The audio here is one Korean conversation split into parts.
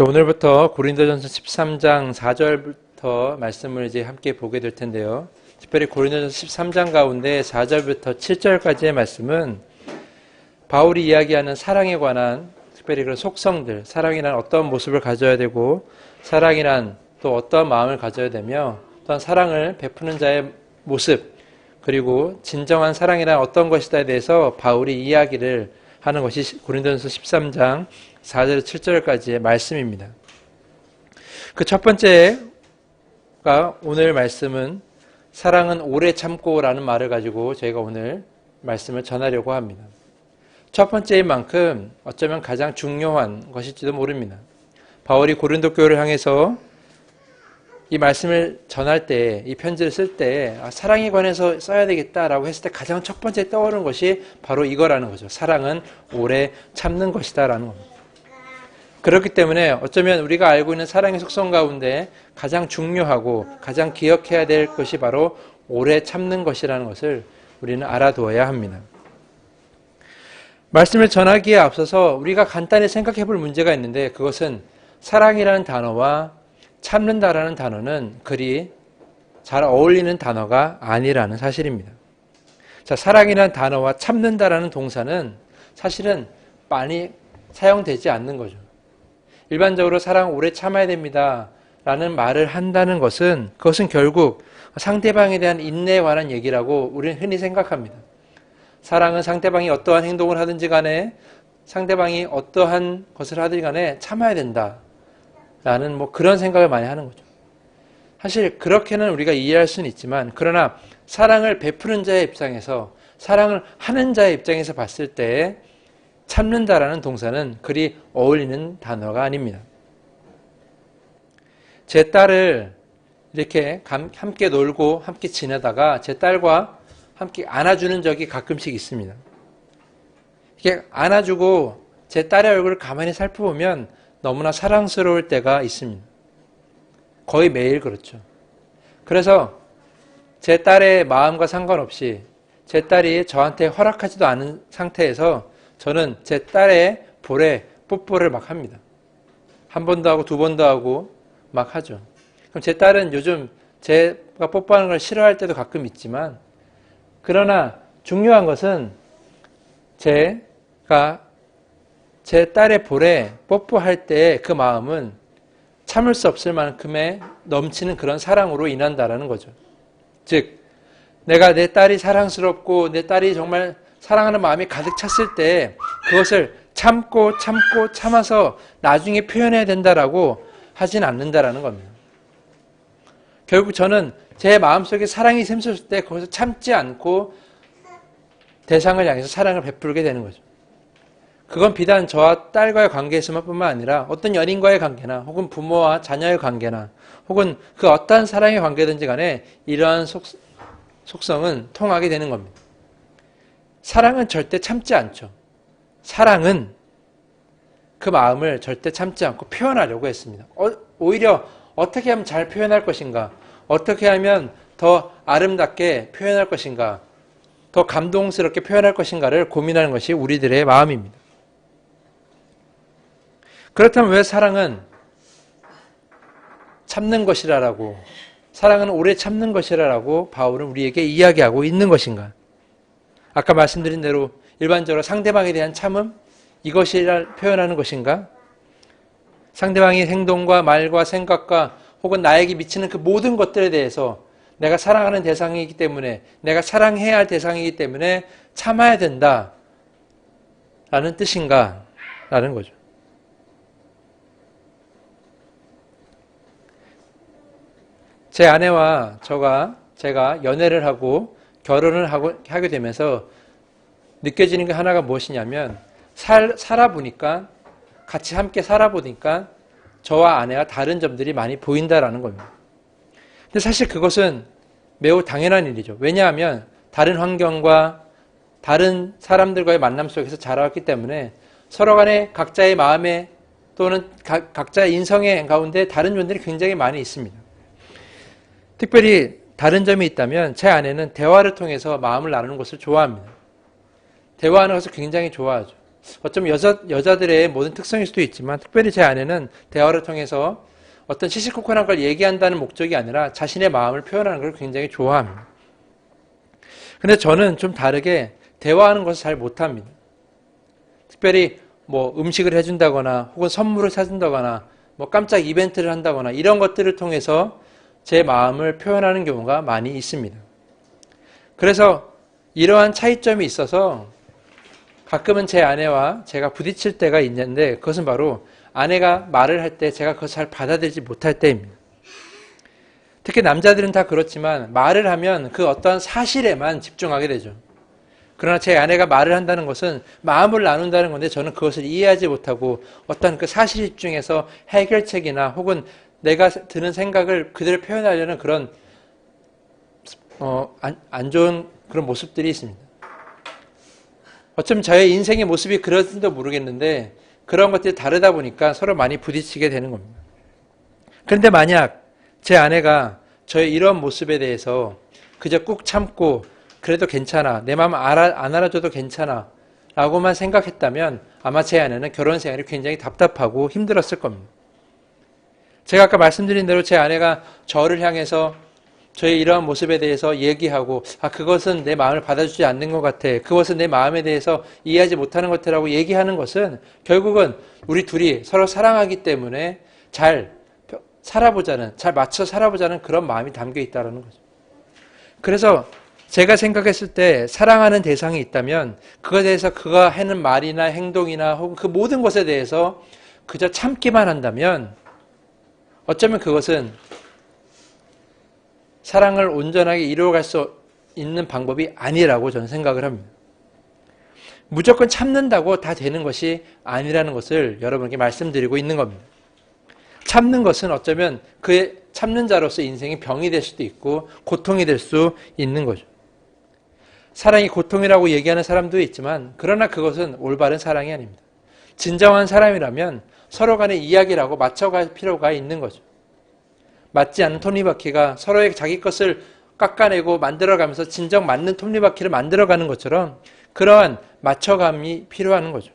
오늘부터 고린도전서 13장 4절부터 말씀을 이제 함께 보게 될 텐데요. 특별히 고린도전서 13장 가운데 4절부터 7절까지의 말씀은 바울이 이야기하는 사랑에 관한 특별히 그런 속성들, 사랑이란 어떤 모습을 가져야 되고 사랑이란 또 어떤 마음을 가져야 되며 또한 사랑을 베푸는 자의 모습, 그리고 진정한 사랑이란 어떤 것이다에 대해서 바울이 이야기를 하는 것이 고린도전서 13장 4절 7절까지의 말씀입니다. 그 첫 번째가 오늘 말씀은 사랑은 오래 참고라는 말을 가지고 저희가 오늘 말씀을 전하려고 합니다. 첫 번째인 만큼 어쩌면 가장 중요한 것일지도 모릅니다. 바울이 고린도 교회를 향해서 이 말씀을 전할 때, 이 편지를 쓸 때 사랑에 관해서 써야 되겠다라고 했을 때 가장 첫 번째 떠오르는 것이 바로 이거라는 거죠. 사랑은 오래 참는 것이다라는 겁니다. 그렇기 때문에 어쩌면 우리가 알고 있는 사랑의 속성 가운데 가장 중요하고 가장 기억해야 될 것이 바로 오래 참는 것이라는 것을 우리는 알아두어야 합니다. 말씀을 전하기에 앞서서 우리가 간단히 생각해 볼 문제가 있는데, 그것은 사랑이라는 단어와 참는다라는 단어는 그리 잘 어울리는 단어가 아니라는 사실입니다. 자, 사랑이라는 단어와 참는다라는 동사는 사실은 많이 사용되지 않는 거죠. 일반적으로 사랑 오래 참아야 됩니다 라는 말을 한다는 것은 그것은 결국 상대방에 대한 인내에 관한 얘기라고 우리는 흔히 생각합니다. 사랑은 상대방이 어떠한 행동을 하든지 간에, 상대방이 어떠한 것을 하든지 간에 참아야 된다 라는 그런 생각을 많이 하는 거죠. 사실 그렇게는 우리가 이해할 수는 있지만, 그러나 사랑을 베푸는 자의 입장에서, 사랑을 하는 자의 입장에서 봤을 때 참는다라는 동사는 그리 어울리는 단어가 아닙니다. 제 딸을 이렇게 함께 놀고 함께 지내다가 제 딸과 함께 안아주는 적이 가끔씩 있습니다. 이렇게 안아주고 제 딸의 얼굴을 가만히 살펴보면 너무나 사랑스러울 때가 있습니다. 거의 매일 그렇죠. 그래서 제 딸의 마음과 상관없이 제 딸이 저한테 허락하지도 않은 상태에서 저는 제 딸의 볼에 뽀뽀를 막 합니다. 한 번도 하고 두 번도 하고 막 하죠. 그럼 제 딸은 요즘 제가 뽀뽀하는 걸 싫어할 때도 가끔 있지만, 그러나 중요한 것은 제가 제 딸의 볼에 뽀뽀할 때 그 마음은 참을 수 없을 만큼의 넘치는 그런 사랑으로 인한다라는 거죠. 즉, 내가 내 딸이 사랑스럽고 내 딸이 정말 사랑하는 마음이 가득 찼을 때 그것을 참아서 나중에 표현해야 된다라고 하진 않는다라는 겁니다. 결국 저는 제 마음속에 사랑이 샘솟을 때 거기서 참지 않고 대상을 향해서 사랑을 베풀게 되는 거죠. 그건 비단 저와 딸과의 관계에서만 뿐만 아니라 어떤 연인과의 관계나 혹은 부모와 자녀의 관계나 혹은 그 어떠한 사랑의 관계든지 간에 이러한 속성은 통하게 되는 겁니다. 사랑은 절대 참지 않죠. 사랑은 그 마음을 절대 참지 않고 표현하려고 했습니다. 오히려 어떻게 하면 잘 표현할 것인가, 어떻게 하면 더 아름답게 표현할 것인가, 더 감동스럽게 표현할 것인가를 고민하는 것이 우리들의 마음입니다. 그렇다면 왜 사랑은 참는 것이라고, 사랑은 오래 참는 것이라고 바울은 우리에게 이야기하고 있는 것인가? 아까 말씀드린 대로 일반적으로 상대방에 대한 참음, 이것이라 표현하는 것인가? 상대방의 행동과 말과 생각과 혹은 나에게 미치는 그 모든 것들에 대해서 내가 사랑하는 대상이기 때문에, 내가 사랑해야 할 대상이기 때문에 참아야 된다 라는 뜻인가? 라는 거죠. 제 아내와 제가 연애를 하고 결혼을 하게 되면서 느껴지는 게 하나가 무엇이냐면, 살아보니까, 같이 함께 살아보니까 저와 아내가 다른 점들이 많이 보인다라는 겁니다. 근데 사실 그것은 매우 당연한 일이죠. 왜냐하면 다른 환경과 다른 사람들과의 만남 속에서 자라왔기 때문에 서로 간에 각자의 마음에 또는 각자의 인성의 가운데 다른 면들이 굉장히 많이 있습니다. 특별히 다른 점이 있다면 제 아내는 대화를 통해서 마음을 나누는 것을 좋아합니다. 대화하는 것을 굉장히 좋아하죠. 어쩌면 여자들의 모든 특성일 수도 있지만 특별히 제 아내는 대화를 통해서 어떤 시시콜콜한 걸 얘기한다는 목적이 아니라 자신의 마음을 표현하는 걸 굉장히 좋아합니다. 근데 저는 좀 다르게 대화하는 것을 잘 못합니다. 특별히 뭐 음식을 해준다거나 혹은 선물을 사준다거나 뭐 깜짝 이벤트를 한다거나 이런 것들을 통해서 제 마음을 표현하는 경우가 많이 있습니다. 그래서 이러한 차이점이 있어서 가끔은 제 아내와 제가 부딪힐 때가 있는데 그것은 바로 아내가 말을 할 때 제가 그것을 잘 받아들이지 못할 때입니다. 특히 남자들은 다 그렇지만 말을 하면 그 어떠한 사실에만 집중하게 되죠. 그러나 제 아내가 말을 한다는 것은 마음을 나눈다는 건데 저는 그것을 이해하지 못하고 어떤 그 사실 집중해서 해결책이나 혹은 내가 드는 생각을 그대로 표현하려는 그런 안 좋은 그런 모습들이 있습니다. 어쩌면 저의 인생의 모습이 그런지도 모르겠는데 그런 것들이 다르다 보니까 서로 많이 부딪히게 되는 겁니다. 그런데 만약 제 아내가 저의 이런 모습에 대해서 그저 꾹 참고 그래도 괜찮아, 내 마음 안 알아줘도 괜찮아 라고만 생각했다면 아마 제 아내는 결혼 생활이 굉장히 답답하고 힘들었을 겁니다. 제가 아까 말씀드린 대로 제 아내가 저를 향해서 저의 이러한 모습에 대해서 얘기하고 그것은 내 마음을 받아주지 않는 것 같아. 그것은 내 마음에 대해서 이해하지 못하는 것 같아라고 얘기하는 것은 결국은 우리 둘이 서로 사랑하기 때문에 잘 살아보자는, 잘 맞춰 살아보자는 그런 마음이 담겨 있다는 거죠. 그래서 제가 생각했을 때 사랑하는 대상이 있다면 그것에 대해서 그가 하는 말이나 행동이나 혹은 그 모든 것에 대해서 그저 참기만 한다면 어쩌면 그것은 사랑을 온전하게 이루어갈 수 있는 방법이 아니라고 저는 생각을 합니다. 무조건 참는다고 다 되는 것이 아니라는 것을 여러분께 말씀드리고 있는 겁니다. 참는 것은 어쩌면 그의 참는 자로서 인생이 병이 될 수도 있고 고통이 될 수 있는 거죠. 사랑이 고통이라고 얘기하는 사람도 있지만 그러나 그것은 올바른 사랑이 아닙니다. 진정한 사람이라면 서로 간의 이야기라고 맞춰갈 필요가 있는 거죠. 맞지 않는 톱니바퀴가 서로의 자기 것을 깎아내고 만들어가면서 진정 맞는 톱니바퀴를 만들어가는 것처럼 그러한 맞춰감이 필요한 거죠.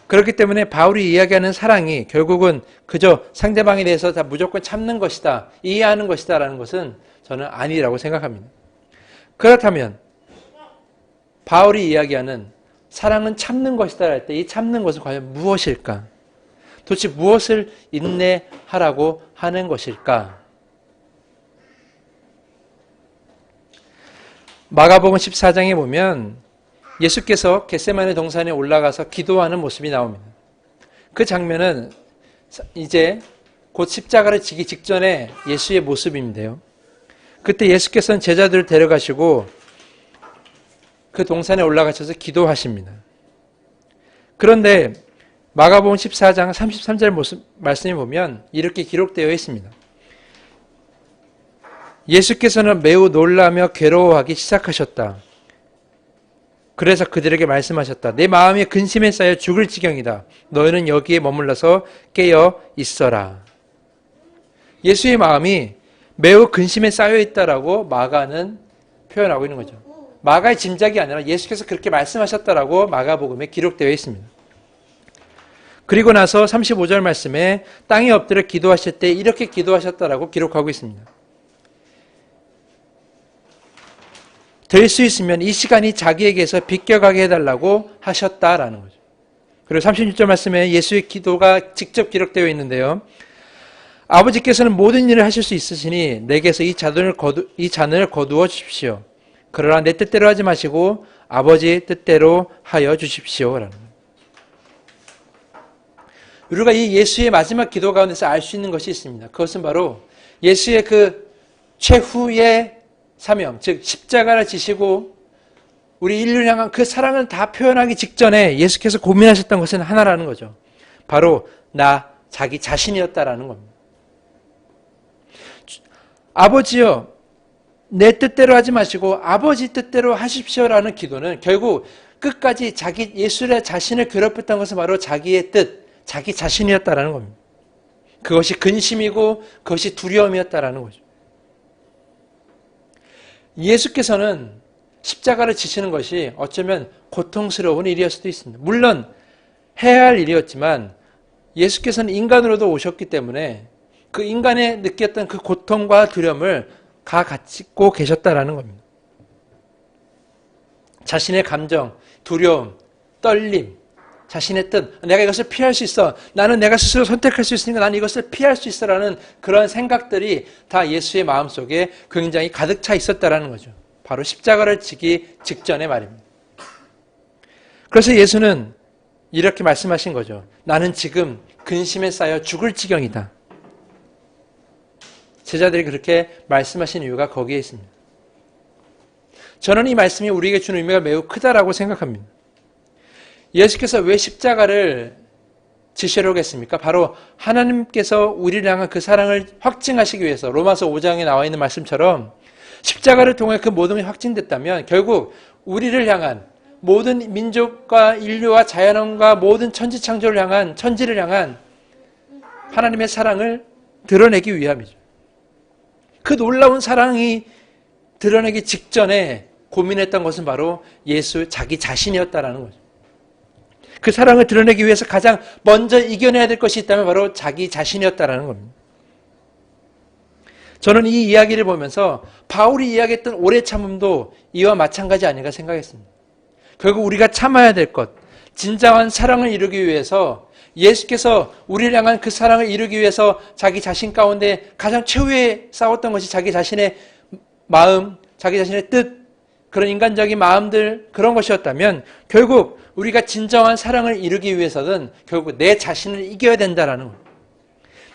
그렇기 때문에 바울이 이야기하는 사랑이 결국은 그저 상대방에 대해서 다 무조건 참는 것이다, 이해하는 것이다 라는 것은 저는 아니라고 생각합니다. 그렇다면 바울이 이야기하는 사랑은 참는 것이다 할 때 이 참는 것은 과연 무엇일까? 도대체 무엇을 인내하라고 하는 것일까? 마가복음 14장에 보면 예수께서 겟세마네 동산에 올라가서 기도하는 모습이 나옵니다. 그 장면은 이제 곧 십자가를 지기 직전에 예수의 모습인데요. 그때 예수께서는 제자들을 데려가시고 그 동산에 올라가셔서 기도하십니다. 그런데 마가복음 14장 33절 말씀에 보면 이렇게 기록되어 있습니다. 예수께서는 매우 놀라며 괴로워하기 시작하셨다. 그래서 그들에게 말씀하셨다. 내 마음이 근심에 쌓여 죽을 지경이다. 너희는 여기에 머물러서 깨어 있어라. 예수의 마음이 매우 근심에 쌓여 있다라고 마가는 표현하고 있는 거죠. 마가의 짐작이 아니라 예수께서 그렇게 말씀하셨다라고 마가복음에 기록되어 있습니다. 그리고 나서 35절 말씀에 땅에 엎드려 기도하실 때 이렇게 기도하셨다라고 기록하고 있습니다. 될 수 있으면 이 시간이 자기에게서 비껴가게 해달라고 하셨다라는 거죠. 그리고 36절 말씀에 예수의 기도가 직접 기록되어 있는데요. 아버지께서는 모든 일을 하실 수 있으시니 내게서 이 잔을 거두어 주십시오. 그러나 내 뜻대로 하지 마시고 아버지 뜻대로 하여 주십시오. 라는 거예요. 우리가 이 예수의 마지막 기도 가운데서 알 수 있는 것이 있습니다. 그것은 바로 예수의 그 최후의 사명, 즉 십자가를 지시고 우리 인류를 향한 그 사랑을 다 표현하기 직전에 예수께서 고민하셨던 것은 하나라는 거죠. 바로 자기 자신이었다라는 겁니다. 아버지여, 내 뜻대로 하지 마시고 아버지 뜻대로 하십시오라는 기도는 결국 끝까지 예수의 자신을 괴롭혔던 것은 바로 자기의 뜻, 자기 자신이었다라는 겁니다. 그것이 근심이고 그것이 두려움이었다라는 거죠. 예수께서는 십자가를 지시는 것이 어쩌면 고통스러운 일이었을 수도 있습니다. 물론 해야 할 일이었지만 예수께서는 인간으로도 오셨기 때문에 그 인간의 느꼈던 그 고통과 두려움을 다 갖고 계셨다라는 겁니다. 자신의 감정, 두려움, 떨림, 자신의 뜻, 내가 이것을 피할 수 있어. 나는 내가 스스로 선택할 수 있으니까 나는 이것을 피할 수 있어라는 그런 생각들이 다 예수의 마음속에 굉장히 가득 차 있었다라는 거죠. 바로 십자가를 지기 직전의 말입니다. 그래서 예수는 이렇게 말씀하신 거죠. 나는 지금 근심에 쌓여 죽을 지경이다. 제자들이 그렇게 말씀하신 이유가 거기에 있습니다. 저는 이 말씀이 우리에게 주는 의미가 매우 크다라고 생각합니다. 예수께서 왜 십자가를 지시려고 했습니까? 바로 하나님께서 우리를 향한 그 사랑을 확증하시기 위해서 로마서 5장에 나와 있는 말씀처럼 십자가를 통해 그 모든 게 확증됐다면 결국 우리를 향한 모든 민족과 인류와 자연과 모든 천지창조를 향한 천지를 향한 하나님의 사랑을 드러내기 위함이죠. 그 놀라운 사랑이 드러내기 직전에 고민했던 것은 바로 예수 자기 자신이었다라는 거죠. 그 사랑을 드러내기 위해서 가장 먼저 이겨내야 될 것이 있다면 바로 자기 자신이었다라는 겁니다. 저는 이 이야기를 보면서 바울이 이야기했던 오래 참음도 이와 마찬가지 아닌가 생각했습니다. 결국 우리가 참아야 될 것, 진정한 사랑을 이루기 위해서 예수께서 우리를 향한 그 사랑을 이루기 위해서 자기 자신 가운데 가장 최후에 싸웠던 것이 자기 자신의 마음, 자기 자신의 뜻, 그런 인간적인 마음들, 그런 것이었다면 결국 우리가 진정한 사랑을 이루기 위해서는 결국 내 자신을 이겨야 된다라는 거예요.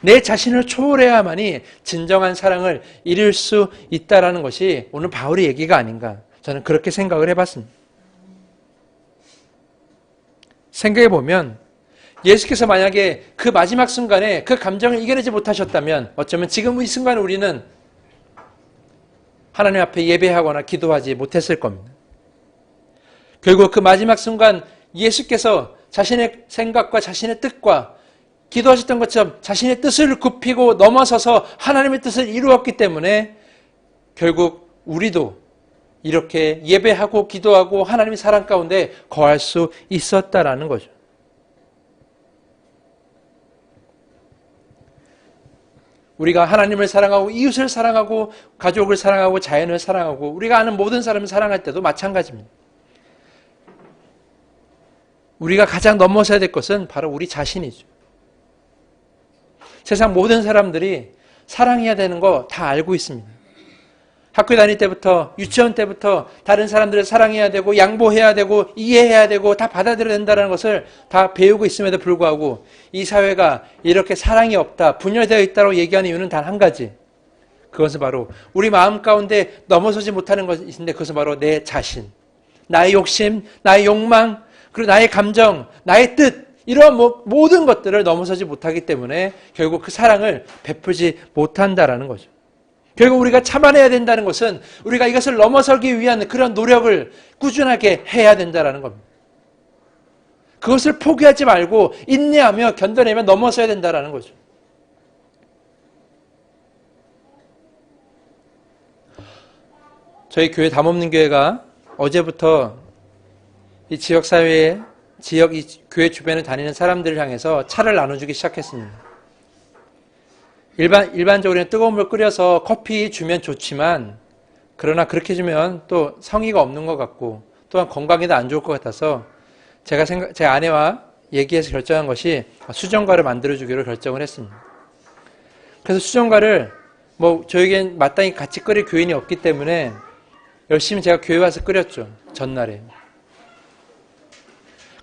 내 자신을 초월해야만이 진정한 사랑을 이룰 수 있다라는 것이 오늘 바울의 얘기가 아닌가, 저는 그렇게 생각을 해봤습니다. 생각해보면 예수께서 만약에 그 마지막 순간에 그 감정을 이겨내지 못하셨다면 어쩌면 지금 이 순간에 우리는 하나님 앞에 예배하거나 기도하지 못했을 겁니다. 결국 그 마지막 순간 예수께서 자신의 생각과 자신의 뜻과 기도하셨던 것처럼 자신의 뜻을 굽히고 넘어서서 하나님의 뜻을 이루었기 때문에 결국 우리도 이렇게 예배하고 기도하고 하나님의 사랑 가운데 거할 수 있었다라는 거죠. 우리가 하나님을 사랑하고 이웃을 사랑하고 가족을 사랑하고 자연을 사랑하고 우리가 아는 모든 사람을 사랑할 때도 마찬가지입니다. 우리가 가장 넘어서야 될 것은 바로 우리 자신이죠. 세상 모든 사람들이 사랑해야 되는 거 다 알고 있습니다. 학교 다닐 때부터 유치원 때부터 다른 사람들을 사랑해야 되고 양보해야 되고 이해해야 되고 다 받아들여야 된다는 것을 다 배우고 있음에도 불구하고 이 사회가 이렇게 사랑이 없다, 분열되어 있다고 얘기하는 이유는 단 한 가지. 그것은 바로 우리 마음 가운데 넘어서지 못하는 것인데 그것은 바로 내 자신, 나의 욕심, 나의 욕망, 그리고 나의 감정, 나의 뜻, 이러한 모든 것들을 넘어서지 못하기 때문에 결국 그 사랑을 베풀지 못한다라는 거죠. 결국 우리가 참아내야 된다는 것은 우리가 이것을 넘어서기 위한 그런 노력을 꾸준하게 해야 된다는 겁니다. 그것을 포기하지 말고 인내하며 견뎌내며 넘어서야 된다는 거죠. 저희 교회 담없는 교회가 어제부터 이 지역사회에 이 교회 주변을 다니는 사람들을 향해서 차를 나눠주기 시작했습니다. 일반적으로 뜨거운 물 끓여서 커피 주면 좋지만 그러나 그렇게 주면 또 성의가 없는 것 같고 또한 건강에도 안 좋을 것 같아서 제 아내와 얘기해서 결정한 것이 수정과를 만들어주기로 결정을 했습니다. 그래서 수정과를 저에겐 마땅히 같이 끓일 교인이 없기 때문에 열심히 제가 교회 와서 끓였죠. 전날에.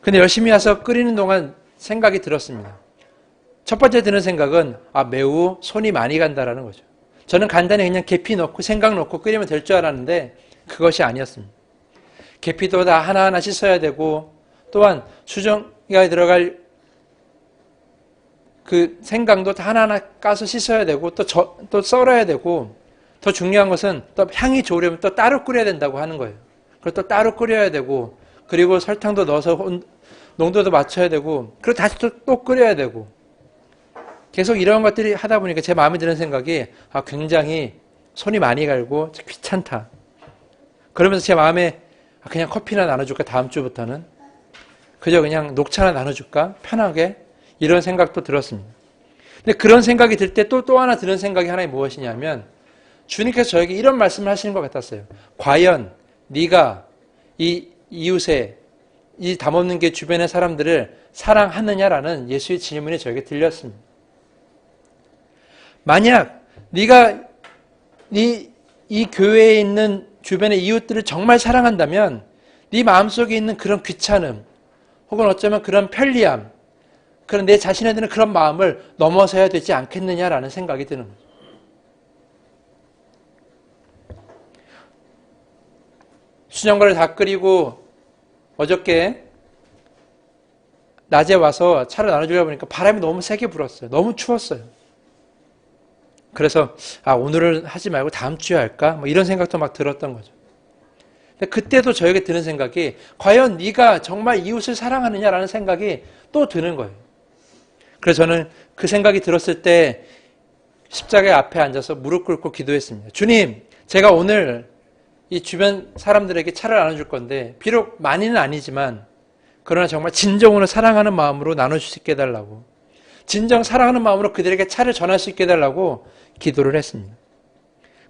근데 열심히 와서 끓이는 동안 생각이 들었습니다. 첫 번째 드는 생각은 매우 손이 많이 간다라는 거죠. 저는 간단히 그냥 계피 넣고 생강 넣고 끓이면 될 줄 알았는데 그것이 아니었습니다. 계피도 다 하나하나 씻어야 되고 또한 수정에 들어갈 그 생강도 다 하나하나 까서 씻어야 되고 또 썰어야 되고 더 중요한 것은 또 향이 좋으려면 또 따로 끓여야 된다고 하는 거예요. 그리고 또 따로 끓여야 되고 그리고 설탕도 넣어서 농도도 맞춰야 되고 그리고 다시 또 끓여야 되고 계속 이런 것들이 하다 보니까 제 마음에 드는 생각이 굉장히 손이 많이 갈고 귀찮다. 그러면서 제 마음에 그냥 커피나 나눠줄까? 다음 주부터는 그저 그냥 녹차나 나눠줄까? 편하게 이런 생각도 들었습니다. 근데 그런 생각이 들 때 또 하나 드는 생각이 하나의 무엇이냐면 주님께서 저에게 이런 말씀을 하시는 것 같았어요. 과연 네가 이 이웃에 이 담없는 게 주변의 사람들을 사랑하느냐라는 예수의 질문이 저에게 들렸습니다. 만약 네가 이 교회에 있는 주변의 이웃들을 정말 사랑한다면 네 마음속에 있는 그런 귀찮음 혹은 어쩌면 그런 편리함 그런 내 자신에 드는 그런 마음을 넘어서야 되지 않겠느냐라는 생각이 드는 거죠. 수정과를 다 끓이고 어저께 낮에 와서 차를 나눠주려고 보니까 바람이 너무 세게 불었어요. 너무 추웠어요. 그래서 오늘은 하지 말고 다음 주에 할까? 뭐 이런 생각도 막 들었던 거죠. 근데 그때도 저에게 드는 생각이 과연 네가 정말 이웃을 사랑하느냐라는 생각이 또 드는 거예요. 그래서 저는 그 생각이 들었을 때 십자가 앞에 앉아서 무릎 꿇고 기도했습니다. 주님, 제가 오늘 이 주변 사람들에게 차를 나눠줄 건데 비록 많이는 아니지만 그러나 정말 진정으로 사랑하는 마음으로 나눠줄 수 있게 해달라고 진정 사랑하는 마음으로 그들에게 차를 전할 수 있게 해달라고 기도를 했습니다.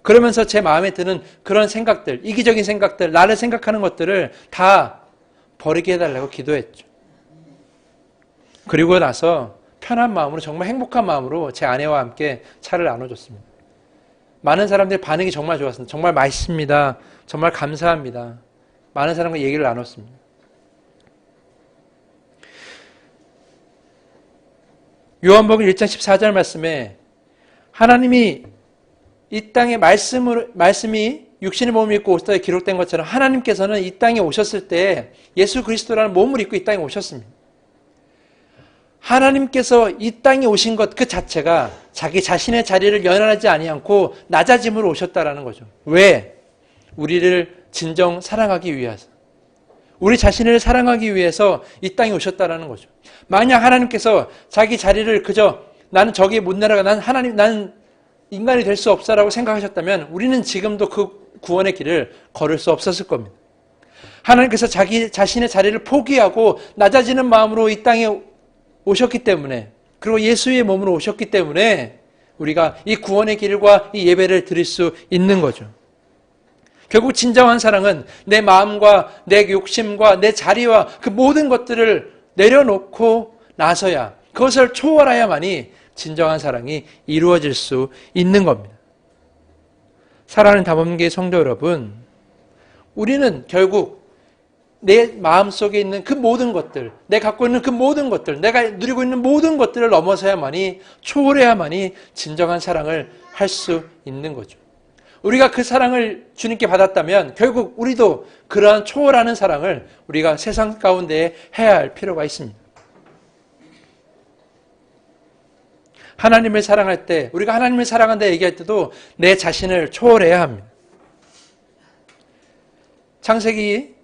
그러면서 제 마음에 드는 그런 생각들, 이기적인 생각들, 나를 생각하는 것들을 다 버리게 해달라고 기도했죠. 그리고 나서 편한 마음으로 정말 행복한 마음으로 제 아내와 함께 차를 나눠줬습니다. 많은 사람들의 반응이 정말 좋았습니다. 정말 맛있습니다. 정말 감사합니다. 많은 사람과 얘기를 나눴습니다. 요한복음 1장 14절 말씀에 하나님이 이 땅에 말씀이 육신의 몸을 입고 오셨다에 기록된 것처럼 하나님께서는 이 땅에 오셨을 때 예수 그리스도라는 몸을 입고 이 땅에 오셨습니다. 하나님께서 이 땅에 오신 것 그 자체가 자기 자신의 자리를 연연하지 아니않고 낮아짐으로 오셨다라는 거죠. 왜? 우리를 진정 사랑하기 위해서. 우리 자신을 사랑하기 위해서 이 땅에 오셨다라는 거죠. 만약 하나님께서 자기 자리를 그저 나는 저기에 못 내려가 나는 인간이 될 수 없어라고 생각하셨다면 우리는 지금도 그 구원의 길을 걸을 수 없었을 겁니다. 하나님께서 자기 자신의 자리를 포기하고 낮아지는 마음으로 이 땅에 오셨기 때문에 그리고 예수의 몸으로 오셨기 때문에 우리가 이 구원의 길과 이 예배를 드릴 수 있는 거죠. 결국 진정한 사랑은 내 마음과 내 욕심과 내 자리와 그 모든 것들을 내려놓고 나서야 그것을 초월해야만이 진정한 사랑이 이루어질 수 있는 겁니다. 사랑하는 담없는 게 성도 여러분, 우리는 결국 내 마음속에 있는 그 모든 것들, 내가 갖고 있는 그 모든 것들, 내가 누리고 있는 모든 것들을 넘어서야만이 초월해야만이 진정한 사랑을 할 수 있는 거죠. 우리가 그 사랑을 주님께 받았다면 결국 우리도 그러한 초월하는 사랑을 우리가 세상 가운데 해야 할 필요가 있습니다. 하나님을 사랑할 때, 우리가 하나님을 사랑한다 얘기할 때도 내 자신을 초월해야 합니다. 창세기에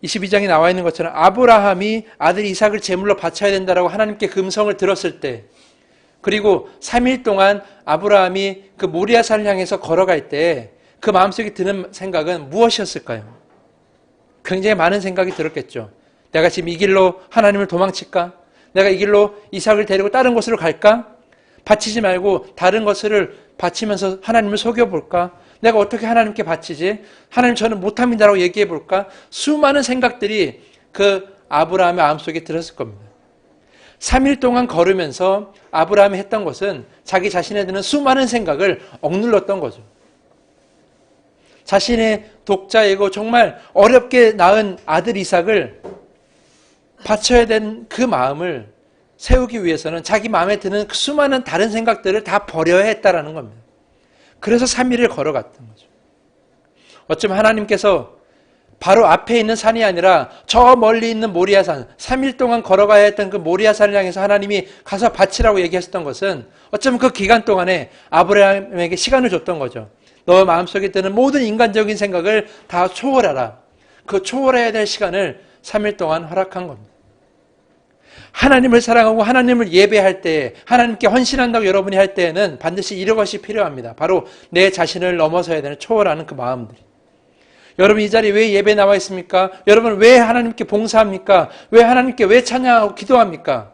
22장에 나와 있는 것처럼 아브라함이 아들 이삭을 제물로 바쳐야 된다라고 하나님께 금성을 들었을 때, 그리고 3일 동안 아브라함이 그 모리아산을 향해서 걸어갈 때 그 마음속에 드는 생각은 무엇이었을까요? 굉장히 많은 생각이 들었겠죠. 내가 지금 이 길로 하나님을 도망칠까? 내가 이 길로 이삭을 데리고 다른 곳으로 갈까? 바치지 말고 다른 것을 바치면서 하나님을 속여볼까? 내가 어떻게 하나님께 바치지? 하나님 저는 못합니다라고 얘기해볼까? 수많은 생각들이 그 아브라함의 마음속에 들었을 겁니다. 3일 동안 걸으면서 아브라함이 했던 것은 자기 자신에 드는 수많은 생각을 억눌렀던 거죠. 자신의 독자이고 정말 어렵게 낳은 아들 이삭을 바쳐야 된 그 마음을 세우기 위해서는 자기 마음에 드는 그 수많은 다른 생각들을 다 버려야 했다라는 겁니다. 그래서 3일을 걸어갔던 거죠. 어쩌면 하나님께서 바로 앞에 있는 산이 아니라 저 멀리 있는 모리아산, 3일 동안 걸어가야 했던 그 모리아산을 향해서 하나님이 가서 바치라고 얘기했던 것은 어쩌면 그 기간 동안에 아브라함에게 시간을 줬던 거죠. 너 마음속에 드는 모든 인간적인 생각을 다 초월하라. 그 초월해야 될 시간을 3일 동안 허락한 겁니다. 하나님을 사랑하고 하나님을 예배할 때, 하나님께 헌신한다고 여러분이 할 때에는 반드시 이것이 필요합니다. 바로 내 자신을 넘어서야 되는, 초월하는 그 마음들. 여러분 이 자리에 왜 예배 나와 있습니까? 여러분 왜 하나님께 봉사합니까? 왜 하나님께 왜 찬양하고 기도합니까?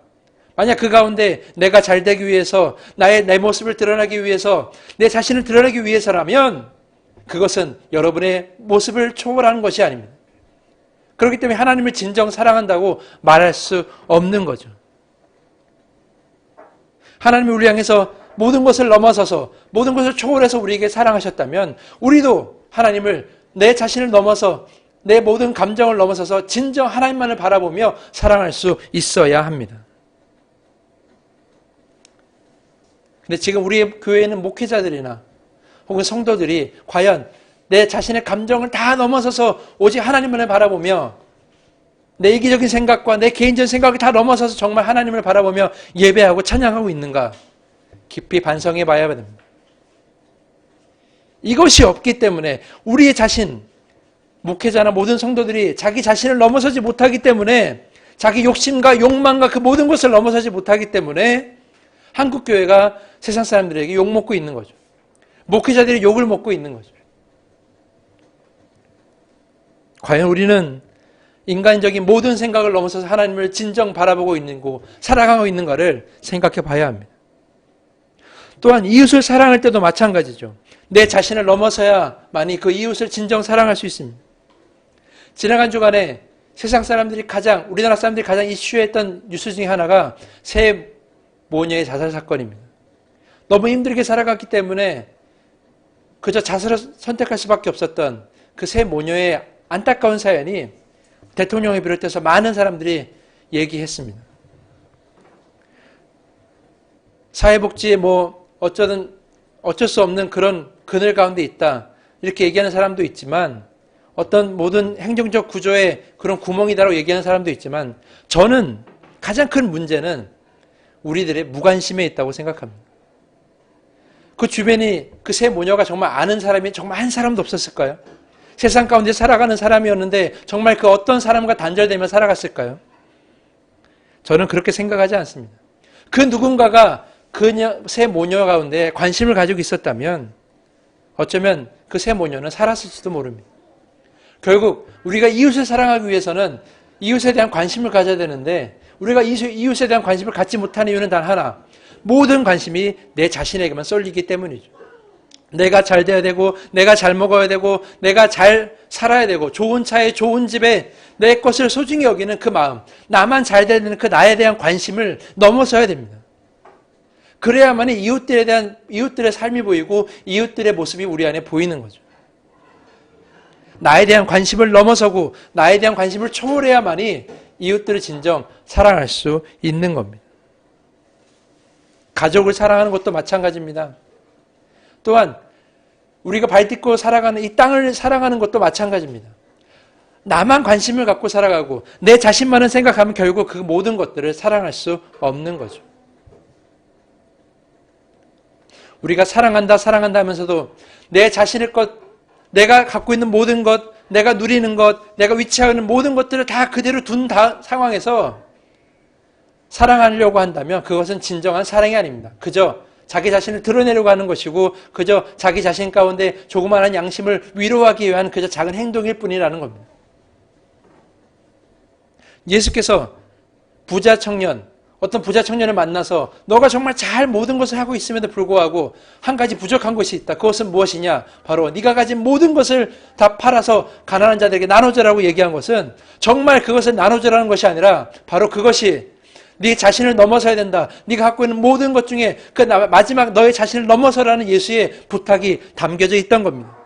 만약 그 가운데 내가 잘 되기 위해서, 내 모습을 드러나기 위해서, 내 자신을 드러내기 위해서라면 그것은 여러분의 모습을 초월하는 것이 아닙니다. 그렇기 때문에 하나님을 진정 사랑한다고 말할 수 없는 거죠. 하나님이 우리 향해서 모든 것을 넘어서서, 모든 것을 초월해서 우리에게 사랑하셨다면 우리도 하나님을, 내 자신을 넘어서, 내 모든 감정을 넘어서서 진정 하나님만을 바라보며 사랑할 수 있어야 합니다. 근데 지금 우리 교회에는 목회자들이나 혹은 성도들이 과연 내 자신의 감정을 다 넘어서서 오직 하나님만을 바라보며, 내 이기적인 생각과 내 개인적인 생각을 다 넘어서서 정말 하나님을 바라보며 예배하고 찬양하고 있는가? 깊이 반성해 봐야 됩니다. 이것이 없기 때문에 우리의 자신, 목회자나 모든 성도들이 자기 자신을 넘어서지 못하기 때문에, 자기 욕심과 욕망과 그 모든 것을 넘어서지 못하기 때문에 한국교회가 세상 사람들에게 욕먹고 있는 거죠. 목회자들이 욕을 먹고 있는 거죠. 과연 우리는 인간적인 모든 생각을 넘어서서 하나님을 진정 바라보고 있는고 사랑하고 있는가를 생각해 봐야 합니다. 또한 이웃을 사랑할 때도 마찬가지죠. 내 자신을 넘어서야만이 그 이웃을 진정 사랑할 수 있습니다. 지나간 주간에 세상 사람들이 가장, 우리나라 사람들이 가장 이슈했던 뉴스 중에 하나가 새 모녀의 자살 사건입니다. 너무 힘들게 살아갔기 때문에 그저 자살을 선택할 수밖에 없었던 그 새 모녀의 안타까운 사연이 대통령을 비롯해서 많은 사람들이 얘기했습니다. 사회복지에 어쩔 수 없는 그런 그늘 가운데 있다, 이렇게 얘기하는 사람도 있지만, 어떤 모든 행정적 구조에 그런 구멍이다라고 얘기하는 사람도 있지만, 저는 가장 큰 문제는 우리들의 무관심에 있다고 생각합니다. 그 주변이 그 세 모녀가 정말 아는 사람이 정말 한 사람도 없었을까요? 세상 가운데 살아가는 사람이었는데 정말 그 어떤 사람과 단절되며 살아갔을까요? 저는 그렇게 생각하지 않습니다. 그 누군가가 그 세 모녀 가운데 관심을 가지고 있었다면 어쩌면 그 세 모녀는 살았을지도 모릅니다. 결국 우리가 이웃을 사랑하기 위해서는 이웃에 대한 관심을 가져야 되는데, 우리가 이웃에 대한 관심을 갖지 못하는 이유는 단 하나, 모든 관심이 내 자신에게만 쏠리기 때문이죠. 내가 잘 돼야 되고, 내가 잘 먹어야 되고, 내가 잘 살아야 되고, 좋은 차에 좋은 집에 내 것을 소중히 여기는 그 마음, 나만 잘 돼야 되는 그 나에 대한 관심을 넘어서야 됩니다. 그래야만이 이웃들의 삶이 보이고 이웃들의 모습이 우리 안에 보이는 거죠. 나에 대한 관심을 넘어서고 나에 대한 관심을 초월해야만이 이웃들을 진정 사랑할 수 있는 겁니다. 가족을 사랑하는 것도 마찬가지입니다. 또한 우리가 발딛고 살아가는 이 땅을 사랑하는 것도 마찬가지입니다. 나만 관심을 갖고 살아가고 내 자신만을 생각하면 결국 그 모든 것들을 사랑할 수 없는 거죠. 우리가 사랑한다 하면서도 내 자신의 것, 내가 갖고 있는 모든 것, 내가 누리는 것, 내가 위치하고 있는 모든 것들을 다 그대로 둔 상황에서 사랑하려고 한다면 그것은 진정한 사랑이 아닙니다. 그저 자기 자신을 드러내려고 하는 것이고, 그저 자기 자신 가운데 조그마한 양심을 위로하기 위한 그저 작은 행동일 뿐이라는 겁니다. 예수께서 어떤 부자 청년을 만나서 너가 정말 잘 모든 것을 하고 있음에도 불구하고 한 가지 부족한 것이 있다. 그것은 무엇이냐? 바로 네가 가진 모든 것을 다 팔아서 가난한 자들에게 나눠주라고 얘기한 것은 정말 그것을 나눠주라는 것이 아니라 바로 그것이 네 자신을 넘어서야 된다. 네가 갖고 있는 모든 것 중에 그 마지막 너의 자신을 넘어서라는 예수의 부탁이 담겨져 있던 겁니다.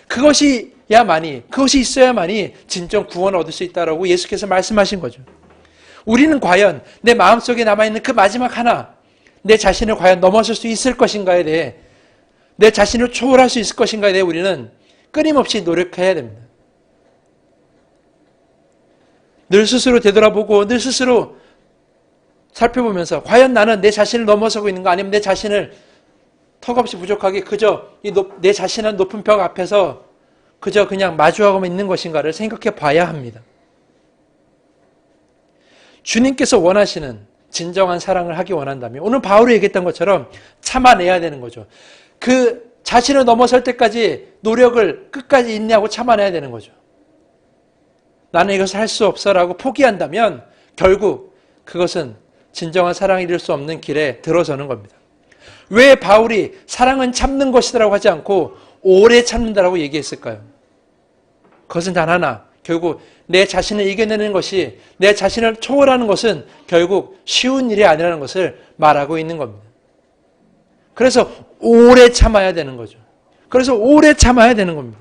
그것이 있어야만이 진정 구원을 얻을 수 있다라고 예수께서 말씀하신 거죠. 우리는 과연 내 마음속에 남아있는 그 마지막 하나, 내 자신을 과연 넘어설 수 있을 것인가에 대해, 내 자신을 초월할 수 있을 것인가에 대해 우리는 끊임없이 노력해야 됩니다. 늘 스스로 되돌아보고 늘 스스로 살펴보면서 과연 나는 내 자신을 넘어서고 있는가, 아니면 내 자신을 턱없이 부족하게 그저 내 자신은 높은 벽 앞에서 그저 그냥 마주하고만 있는 것인가를 생각해 봐야 합니다. 주님께서 원하시는 진정한 사랑을 하기 원한다면 오늘 바울이 얘기했던 것처럼 참아내야 되는 거죠. 그 자신을 넘어설 때까지 노력을 끝까지 인내하고 참아내야 되는 거죠. 나는 이것을 할 수 없어라고 포기한다면 결국 그것은 진정한 사랑을 이룰 수 없는 길에 들어서는 겁니다. 왜 바울이 사랑은 참는 것이라고 하지 않고 오래 참는다라고 얘기했을까요? 그것은 단 하나, 결국 내 자신을 이겨내는 것이, 내 자신을 초월하는 것은 결국 쉬운 일이 아니라는 것을 말하고 있는 겁니다. 그래서 오래 참아야 되는 거죠. 그래서 오래 참아야 되는 겁니다.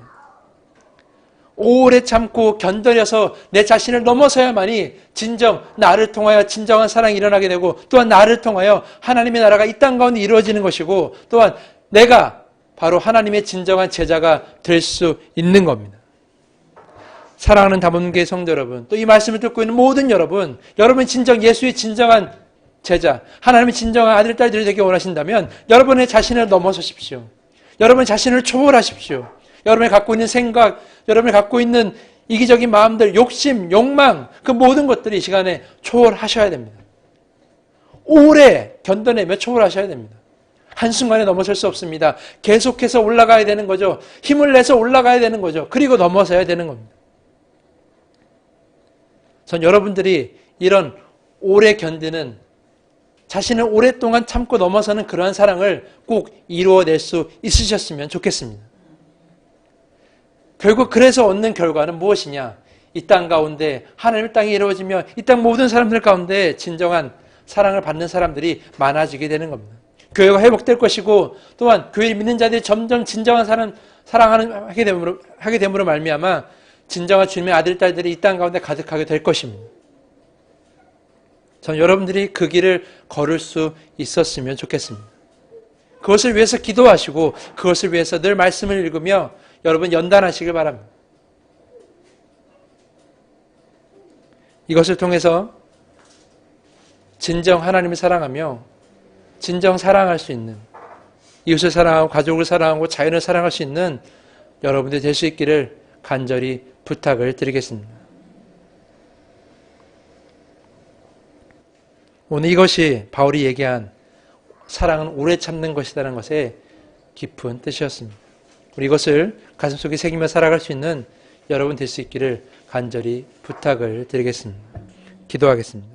오래 참고 견뎌내서 내 자신을 넘어서야만이 진정 나를 통하여 진정한 사랑이 일어나게 되고, 또한 나를 통하여 하나님의 나라가 이 땅 가운데 이루어지는 것이고, 또한 내가 바로 하나님의 진정한 제자가 될 수 있는 겁니다. 사랑하는 담원교회 성도 여러분, 또 이 말씀을 듣고 있는 모든 여러분, 여러분 진정 예수의 진정한 제자, 하나님의 진정한 아들, 딸들이 되기 원하신다면 여러분의 자신을 넘어서십시오. 여러분 자신을 초월하십시오. 여러분이 갖고 있는 생각, 여러분이 갖고 있는 이기적인 마음들, 욕심, 욕망, 그 모든 것들이 이 시간에 초월하셔야 됩니다. 오래 견뎌내며 초월하셔야 됩니다. 한순간에 넘어설 수 없습니다. 계속해서 올라가야 되는 거죠. 힘을 내서 올라가야 되는 거죠. 그리고 넘어서야 되는 겁니다. 전 여러분들이 이런 오래 견디는, 자신을 오랫동안 참고 넘어서는 그러한 사랑을 꼭 이루어낼 수 있으셨으면 좋겠습니다. 결국 그래서 얻는 결과는 무엇이냐? 이 땅 가운데 하나님의 땅이 이루어지며 이 땅 모든 사람들 가운데 진정한 사랑을 받는 사람들이 많아지게 되는 겁니다. 교회가 회복될 것이고, 또한 교회를 믿는 자들이 점점 진정한 사랑하게 됨으로 말미암아 진정한 주님의 아들, 딸들이 이 땅 가운데 가득하게 될 것입니다. 전 여러분들이 그 길을 걸을 수 있었으면 좋겠습니다. 그것을 위해서 기도하시고 그것을 위해서 늘 말씀을 읽으며 여러분 연단하시길 바랍니다. 이것을 통해서 진정 하나님을 사랑하며 진정 사랑할 수 있는, 이웃을 사랑하고 가족을 사랑하고 자연을 사랑할 수 있는 여러분들이 될 수 있기를 간절히 부탁을 드리겠습니다. 오늘 이것이 바울이 얘기한 사랑은 오래 참는 것이라는 것의 깊은 뜻이었습니다. 우리 이것을 가슴속에 새기며 살아갈 수 있는 여러분 될 수 있기를 간절히 부탁을 드리겠습니다. 기도하겠습니다.